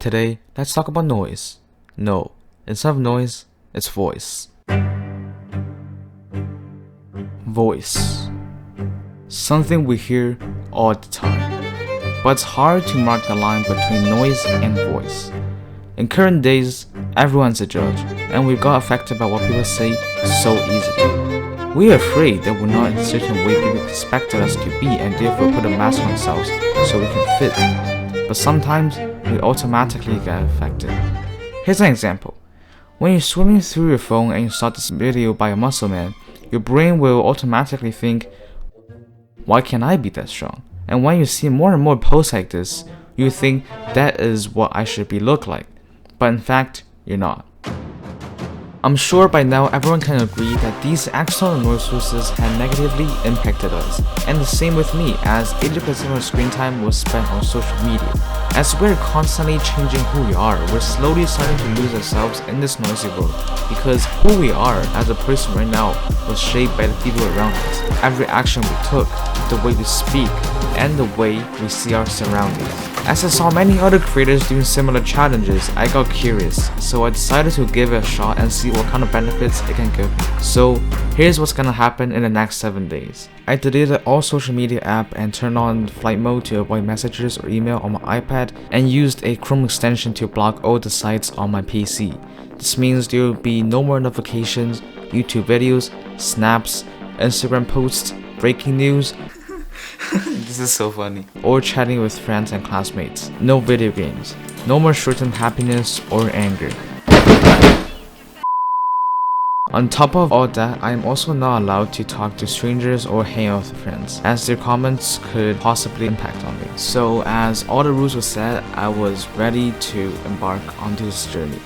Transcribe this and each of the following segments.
Today, let's talk about noise. No, instead of noise, it's voice. Voice. Something we hear all the time. But it's hard to mark the line between noise and voice. In current days, everyone's a judge, and we got affected by what people say so easily. We are afraid that we're not in a certain way people expected us to be, and therefore put a mask on ourselves so we can fit. But sometimes, we automatically get affected. Here's an example. When you're swimming through your phone and you saw this video by a muscle man, your brain will automatically think, why can't I be that strong? And when you see more and more posts like this, you think that is what I should be look like. But in fact, you're not. I'm sure by now everyone can agree that these external noise sources have negatively impacted us, and the same with me, as 80% of our screen time was spent on social media. As we're constantly changing who we are, we're slowly starting to lose ourselves in this noisy world, because who we are as a person right now was shaped by the people around us. Every action we took, the way we speak, and the way we see our surroundings. As I saw many other creators doing similar challenges, I got curious, so I decided to give it a shot and see what kind of benefits it can give me. So here's what's gonna happen in the next 7 days. I deleted all social media app and turned on flight mode to avoid messages or email on my iPad, and used a Chrome extension to block all the sites on my PC. This means there will be no more notifications, YouTube videos, snaps, Instagram posts, breaking news, this is so funny, or chatting with friends and classmates. No video games. No more short-term happiness or anger. On top of all that, I am also not allowed to talk to strangers or hang out with friends, as their comments could possibly impact on me. So as all the rules were set, I was ready to embark onto this journey.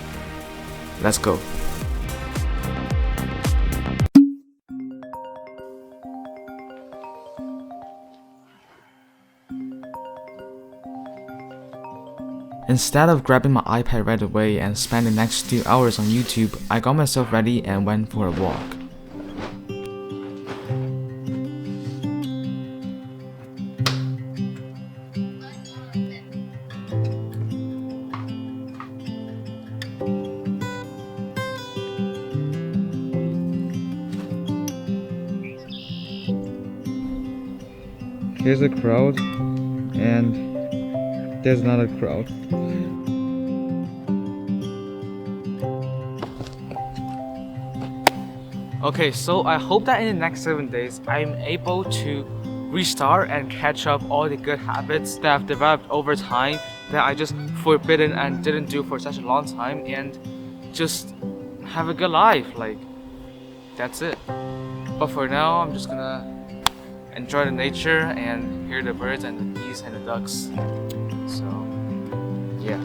Let's go. Instead of grabbing my iPad right away and spending the next 2 hours on YouTube, I got myself ready and went for a walk. Here's a crowd, and there's not a crowd. Okay, so I hope that in the next 7 days, I'm able to restart and catch up all the good habits that I've developed over time that I just forbidden and didn't do for such a long time, and just have a good life. Like, that's it. But for now, I'm just gonna enjoy the nature and hear the birds and the geese and the ducks. So, yeah.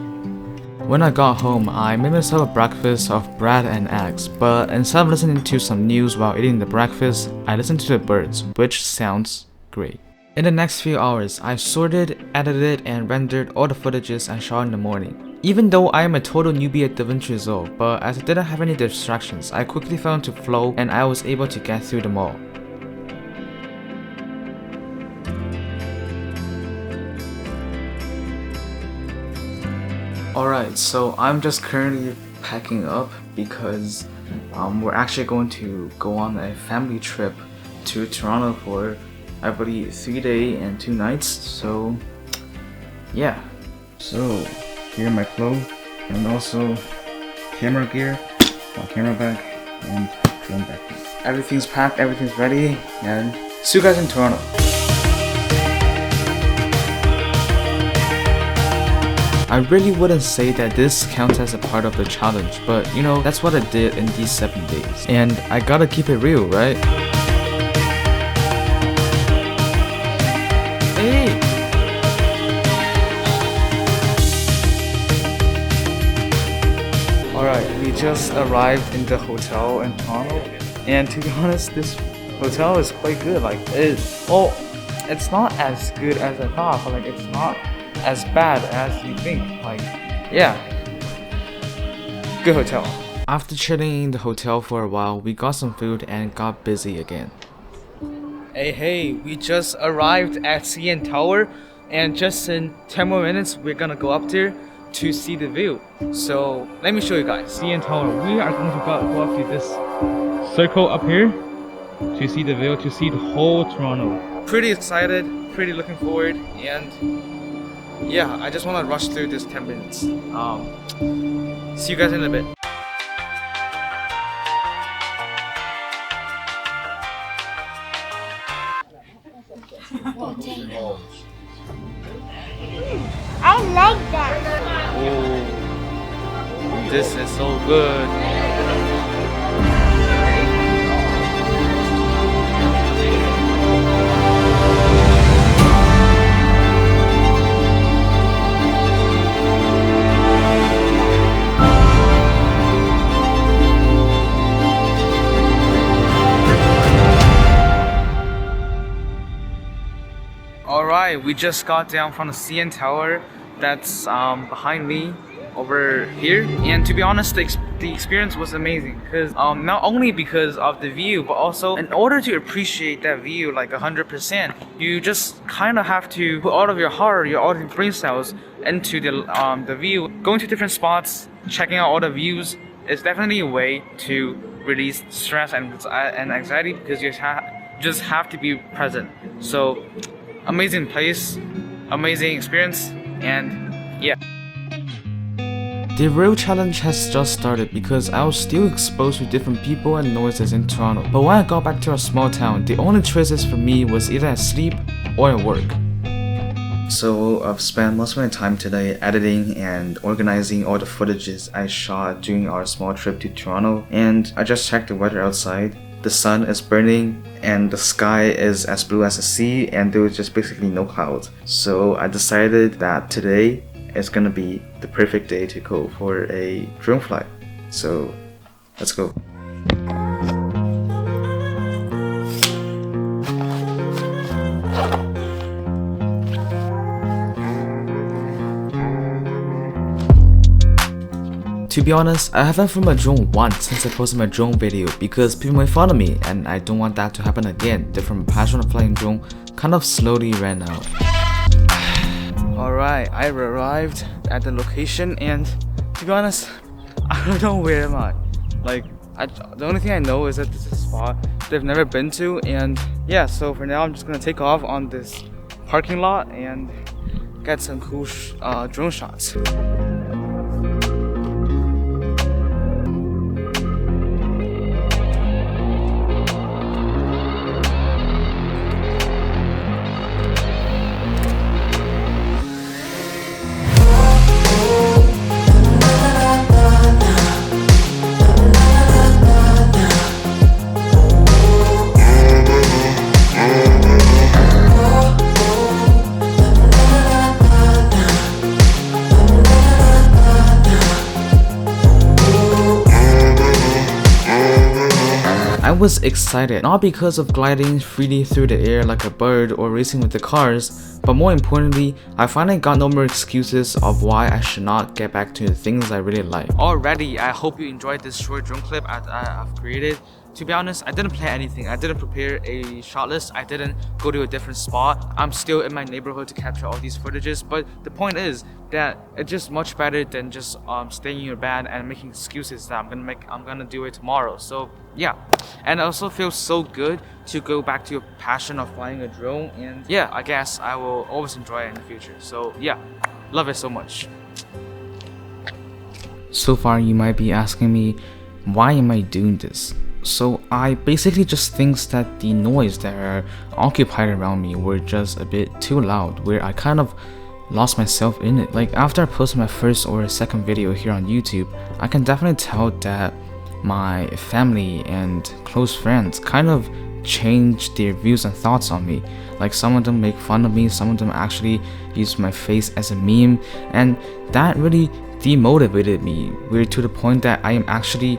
When I got home, I made myself a breakfast of bread and eggs, but instead of listening to some news while eating the breakfast, I listened to the birds, which sounds great. In the next few hours, I sorted, edited, and rendered all the footages I shot in the morning. Even though I am a total newbie at DaVinci Resolve, but as I didn't have any distractions, I quickly fell into flow and I was able to get through them all. Alright, so I'm just currently packing up because we're actually going to go on a family trip to Toronto for, I believe, 3 days and 2 nights. So yeah, so here are my clothes and also camera gear, my camera bag, and drone bag. Everything's packed, everything's ready, and see you guys in Toronto. I really wouldn't say that this counts as a part of the challenge, but you know, that's what I did in these 7 days. And I gotta keep it real, right? Hey! Alright, we just arrived in the hotel in Toronto, and to be honest, this hotel is quite good. Like, it's not as good as I thought, but like, it's not as bad as you think. Like, yeah, good hotel. After chilling in the hotel for a while, we got some food and got busy again. Hey, we just arrived at CN Tower, and just in 10 more minutes we're gonna go up there. to see the view. So let me show you guys. CN Tower. We are going to go up to this circle up here to see the view, to see the whole Toronto. Pretty excited, pretty looking forward, and yeah, I just want to rush through this 10 minutes. See you guys in a bit. I like that. Oh, this is so good. Alright, we just got down from the CN Tower that's behind me over here, and to be honest, the experience was amazing because not only because of the view, but also in order to appreciate that view like 100%, you just kind of have to put all of your heart, all of your brain cells into the view. Going to different spots, checking out all the views is definitely a way to release stress and anxiety, because you just have to be present. So amazing place, amazing experience, and yeah. The real challenge has just started because I was still exposed to different people and noises in Toronto. But when I got back to our small town, the only choices for me was either at sleep or at work. So I've spent most of my time today editing and organizing all the footages I shot during our small trip to Toronto, and I just checked the weather outside. The sun is burning and the sky is as blue as the sea, and there was just basically no clouds. So I decided that today is gonna be the perfect day to go for a drone flight. So let's go. To be honest, I haven't flown my drone once since I posted my drone video because people made fun of me, and I don't want that to happen again. Therefore, my passion of flying drone kind of slowly ran out. Alright, I arrived at the location, and to be honest, I don't know where am I. Like, the only thing I know is that this is a spot that I've never been to, and yeah, so for now I'm just gonna take off on this parking lot and get some cool drone shots. I was excited, not because of gliding freely through the air like a bird or racing with the cars, but more importantly, I finally got no more excuses of why I should not get back to the things I really like. Alrighty, I hope you enjoyed this short drone clip I've created. To be honest, I didn't plan anything. I didn't prepare a shot list. I didn't go to a different spot. I'm still in my neighborhood to capture all these footages, but the point is that it's just much better than just staying in your bed and making excuses that I'm gonna do it tomorrow. So yeah, and it also feels so good to go back to your passion of flying a drone, and yeah, I guess I will always enjoy it in the future. So yeah, love it so much. So far you might be asking me, why am I doing this? So I basically just think that the noise that are occupied around me were just a bit too loud, where I kind of lost myself in it. Like after I posted my first or second video here on YouTube, I can definitely tell that my family and close friends kind of changed their views and thoughts on me. Like some of them make fun of me, some of them actually use my face as a meme, and that really demotivated me. We're to the point that I am actually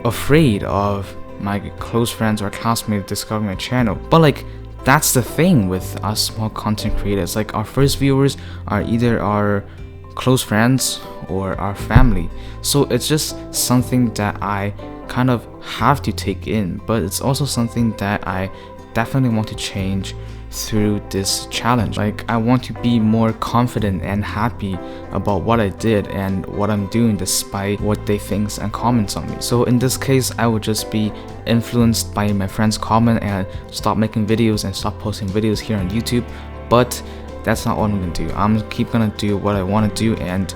afraid of my close friends or classmates discovering my channel. But like, that's the thing with us small content creators. Like our first viewers are either our close friends or our family. So it's just something that I kind of have to take in, but it's also something that I definitely want to change through this challenge. Like, I want to be more confident and happy about what I did and what I'm doing despite what they think and comments on me. So in this case, I would just be influenced by my friends' comment and stop making videos and stop posting videos here on YouTube. But that's not what I'm gonna do. I'm keep gonna do what I want to do and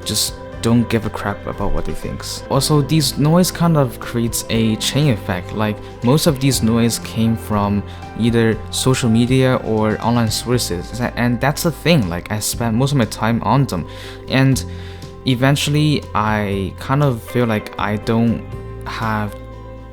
just don't give a crap about what they think. Also, these noise kind of creates a chain effect. Like, most of these noise came from either social media or online sources, and that's the thing. Like, I spent most of my time on them, and eventually I kind of feel like I don't have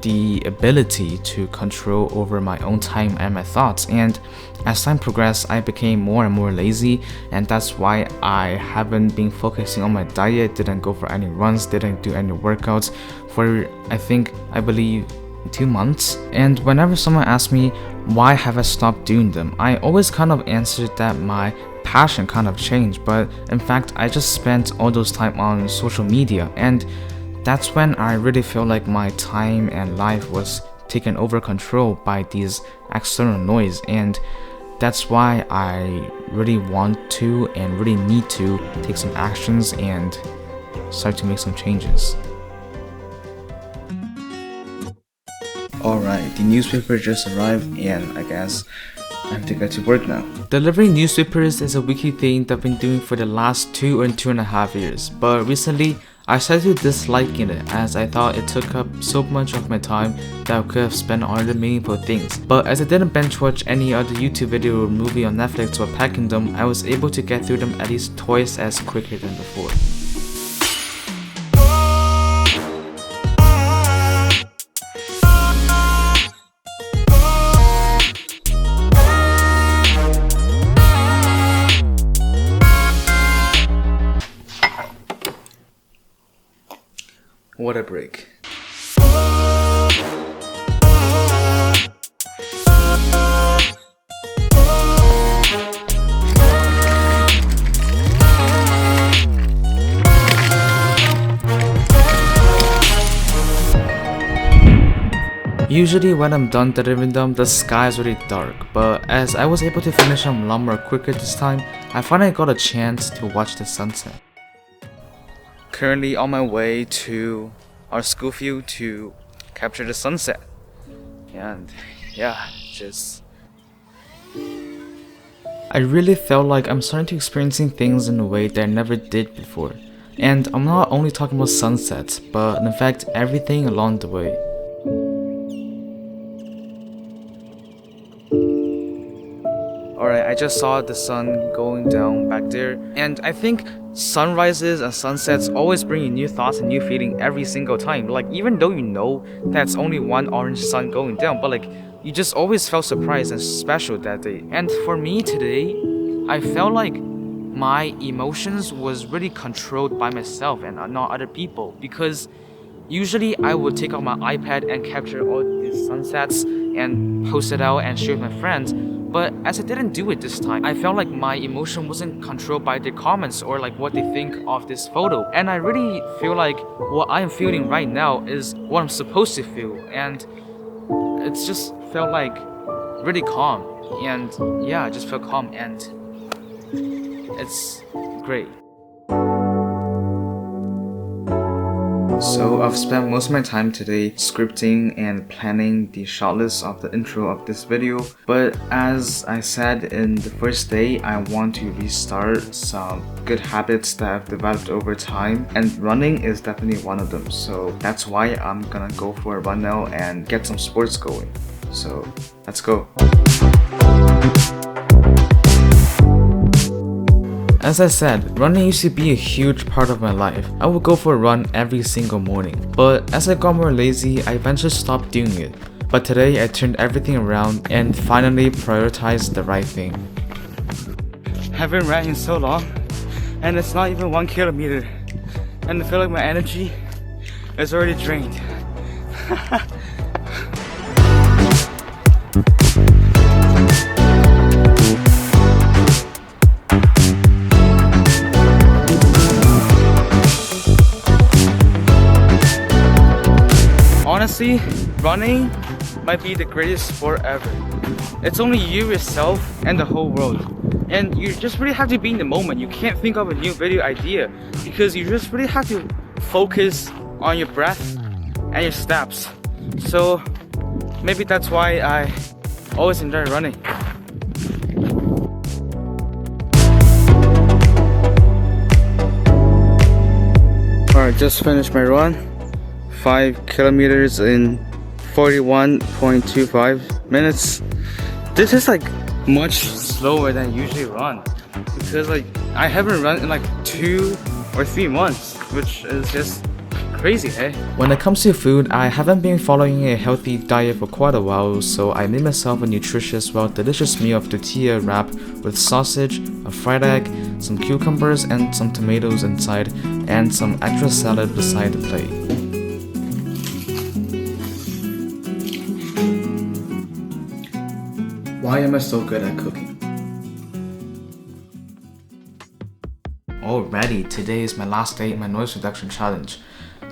the ability to control over my own time and my thoughts. And as time progressed, I became more and more lazy, and that's why I haven't been focusing on my diet, didn't go for any runs, didn't do any workouts for I believe 2 months. And whenever someone asks me why have I stopped doing them, I always kind of answered that my passion kind of changed, but in fact I just spent all those time on social media, and that's when I really feel like my time and life was taken over control by these external noise. And that's why I really want to and really need to take some actions and start to make some changes. Alright, the newspaper just arrived and I guess I have to get to work now. Delivering newspapers is a weekly thing that I've been doing for the last 2.5 years, but recently I started disliking it as I thought it took up so much of my time that I could have spent on other meaningful things. But as I didn't binge watch any other YouTube video or movie on Netflix while packing them, I was able to get through them at least twice as quickly than before. What a break. Usually when I'm done delivering them, the sky is really dark, but as I was able to finish them a lot more quicker this time, I finally got a chance to watch the sunset. Currently on my way to our school field to capture the sunset, and yeah, I really felt like I'm starting to experiencing things in a way that I never did before. And I'm not only talking about sunsets, but in fact everything along the way. Alright, I just saw the sun going down back there, and I think sunrises and sunsets always bring you new thoughts and new feeling every single time. Like, even though you know that's only one orange sun going down, but like, you just always felt surprised and special that day. And for me today, I felt like my emotions was really controlled by myself and not other people, because usually I would take out my iPad and capture all these sunsets and post it out and share with my friends. But as I didn't do it this time, I felt like my emotion wasn't controlled by their comments or like what they think of this photo. And I really feel like what I'm feeling right now is what I'm supposed to feel. And it's just felt like really calm. And yeah, I just felt calm and it's great. So I've spent most of my time today scripting and planning the shortlist of the intro of this video, but as I said in the first day, I want to restart some good habits that I've developed over time, and running is definitely one of them. So that's why I'm gonna go for a run now and get some sports going. So let's go. As I said, running used to be a huge part of my life. I would go for a run every single morning. But as I got more lazy, I eventually stopped doing it. But today I turned everything around and finally prioritized the right thing. Haven't ran in so long, and it's not even 1 kilometer. And I feel like my energy is already drained. Honestly, running might be the greatest sport ever. It's only you, yourself, and the whole world. And you just really have to be in the moment. You can't think of a new video idea because you just really have to focus on your breath and your steps. So maybe that's why I always enjoy running. Alright, just finished my run. 5 kilometers in 41.25 minutes. This is like much slower than I usually run because like I haven't run in like 2 or 3 months, which is just crazy, hey? When it comes to food, I haven't been following a healthy diet for quite a while, so I made myself a nutritious, well, delicious meal of tortilla wrap with sausage, a fried egg, some cucumbers and some tomatoes inside, and some extra salad beside the plate. Why am I so good at cooking? Alrighty, today is my last day in my noise reduction challenge.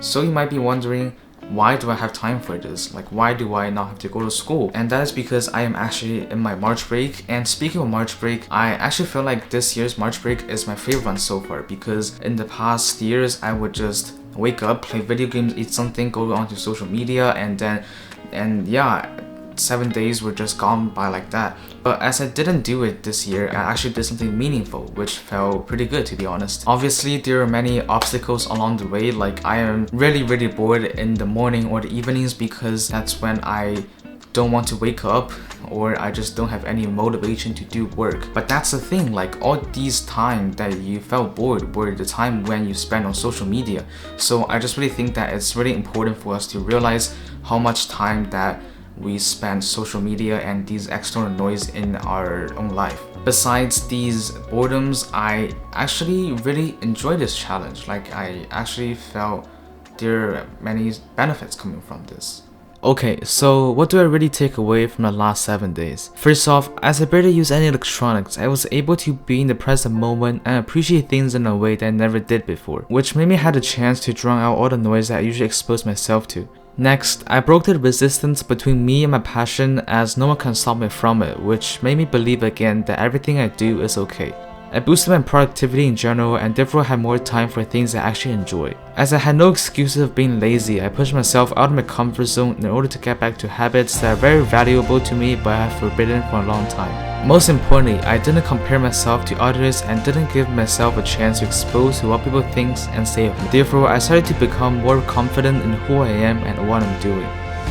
So you might be wondering, why do I have time for this? Like, why do I not have to go to school? And that is because I am actually in my March break. And speaking of March break, I actually feel like this year's March break is my favorite one so far, because in the past years I would just wake up, play video games, eat something, go onto social media, and yeah, 7 days were just gone by like that. But as I didn't do it this year, I actually did something meaningful, which felt pretty good, to be honest. Obviously, there are many obstacles along the way, like I am really bored in the morning or the evenings because that's when I don't want to wake up or I just don't have any motivation to do work. But that's the thing, like all these time that you felt bored were the time when you spent on social media. So I just really think that it's really important for us to realize how much time that we spend social media and these external noise in our own life. Besides these boredoms, I actually really enjoyed this challenge. Like I actually felt there are many benefits coming from this. Okay, so what do I really take away from the last 7 days? First off, as I barely use any electronics, I was able to be in the present moment and appreciate things in a way that I never did before, which made me had a chance to drown out all the noise that I usually expose myself to. Next, I broke the resistance between me and my passion as no one can stop me from it, which made me believe again that everything I do is okay. I boosted my productivity in general and therefore had more time for things I actually enjoy. As I had no excuses of being lazy, I pushed myself out of my comfort zone in order to get back to habits that are very valuable to me but I have forbidden for a long time. Most importantly, I didn't compare myself to others and didn't give myself a chance to expose to what people think and say of me. Therefore, I started to become more confident in who I am and what I'm doing.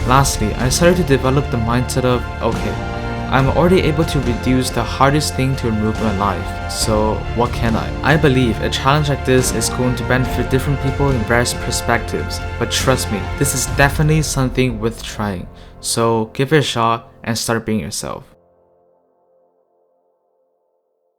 Lastly, I started to develop the mindset of, okay, I'm already able to reduce the hardest thing to remove in my life, so what can I? I believe a challenge like this is going to benefit different people in various perspectives, but trust me, this is definitely something worth trying. So give it a shot and start being yourself.